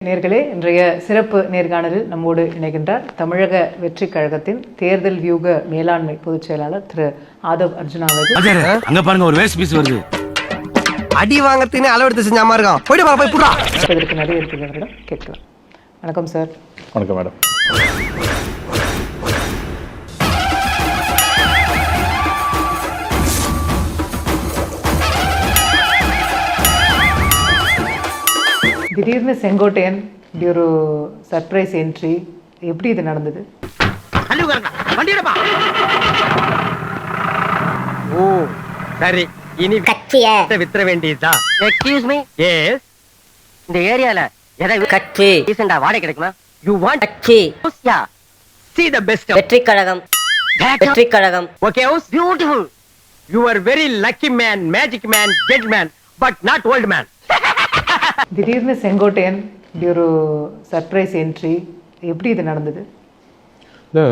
நேர்களே, இன்றைய சிறப்பு நேர்காணலில் நம்மோடு இணைகின்றார் தமிழக வெற்றிக் கழகத்தின் தேர்தல் வியூக மேலாண்மை பொதுச் செயலாளர் திரு ஆதவ் அர்ஜுனா அவர்கள். அங்க பாருங்க, ஒரு வேஸ்ட் பீஸ் வருது. அடி வாங்கறதுன்னு அளவெடுத்து செஞ்ச மாதிரி இருக்கான். போயிட்டு வா, போய் புடுறா. இதற்கு நிறைய இருக்கிறவரிடம் கேட்கலாம். வணக்கம் சார். வணக்கம் மேடம். திடீர்னு செங்கோட்டையன் இப்படி ஒரு சர்ப்ரைஸ் என்ட்ரி, எப்படி இது நடந்தது? ஓ சரி, இனி கட்சிய வித்துற வேண்டியதா? Excuse me, yes. இந்த ஏரியால எதை கட்சி ரீசெண்டா வாடகை கிடைக்குமா? யூ வாண்ட் கட்சி யா see the best. வெற்றி கழகம், வெற்றி கழகம். Okay, house beautiful. you are very lucky man, magic man, dead man, but not old man. திடீர்னு செங்கோட்டையன் இப்படி ஒரு சர்ப்ரைஸ் என்ட்ரி, எப்படி இது நடந்தது? இல்லை,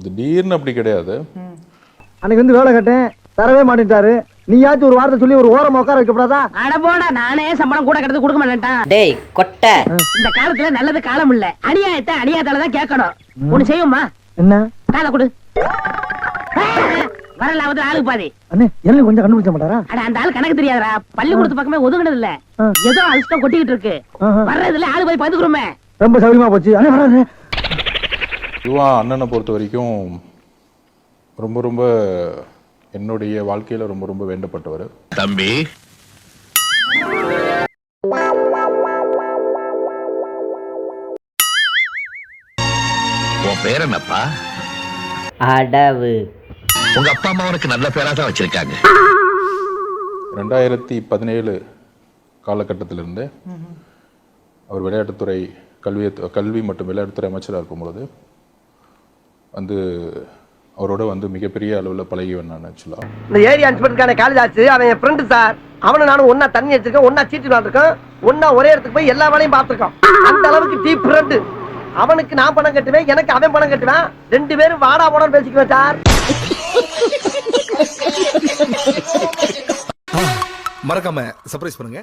திடீர்னு அப்படி கிடையாது. அன்னைக்கு வந்து வேலை கட்டேன், தரவே மாட்டேன்ட்டாரு. நீயாச்சும் ஒரு வார்த்தை சொல்லி ஒரு ஓரமா உட்கார வைக்கப்படாதா? அட போடா, நானே சம்பளம் கூட கிடந்து கொடுக்க மாட்டேன். டேய் கொட்டை, இந்த காலத்துல நல்லது காலம் இல்ல, அநியாயத்தை அநியாயத்தாலதான் கேட்கணும். ஒண்ணு செய்யுமா? என்ன காலை கொடு. வரலாவது ஆளுக்கு பாதி. அண்ணே, என்ன கொஞ்சம் கண்டுபிடிச்ச மாட்டாரா? அட அந்த ஆள் கணக்கு தெரியாதரா, பள்ளிக்கூடத்து பக்கமே ஒதுங்கினது இல்ல, ஏதோ அழுத்தம் கொட்டிக்கிட்டு இருக்கு. வர்றதுல ஆளு போய் பாத்துக்கிறோமே. ரொம்ப சௌரியமா போச்சு. அண்ணே வராரு. யுவா அண்ணனை பொறுத்த வரைக்கும் ரொம்ப ரொம்ப என்னுடைய வாழ்க்கையில் ரொம்ப ரொம்ப வேண்டப்பட்டவர். தம்பி, உன் பேர் என்னப்பா? அடவு. உங்க அப்பா அம்மா உனக்கு நல்ல பேரா தான் வச்சிருக்காங்க. 2017 காலகட்டத்திலிருந்து அவர் விளையாட்டுத்துறை கல்வி மற்றும் விளையாட்டுத்துறை அமைச்சராக இருக்கும் பொழுது வந்து அவரோட வந்து மிகப்பெரிய அளவில் பழகிவன் நான். ஆக்சுவலாக இந்த ஏரியா இன்ஸ்பெக்டருக்கான காலேஜ் ஆச்சு. அவன் என் ஃப்ரெண்டு சார். அவனும் நானும் ஒன்னா தண்ணி வச்சிருக்கோம், ஒன்னா சீட்டு விளாண்டுருக்கோம், ஒன்னா ஒரே இடத்துக்கு போய் எல்லா வேலையும் பார்த்துருக்கோம். அந்த அளவுக்கு டீப் ஃப்ரெண்டு. அவனுக்கு நான் பணம் கட்டுவேன், எனக்கு அவன் பணம் கட்டுவேன். 2 பேரும் வாடா போடான்னு பேசிக்குவேன் சார். மறக்காம சர்ப்ரைஸ் பண்ணுங்க.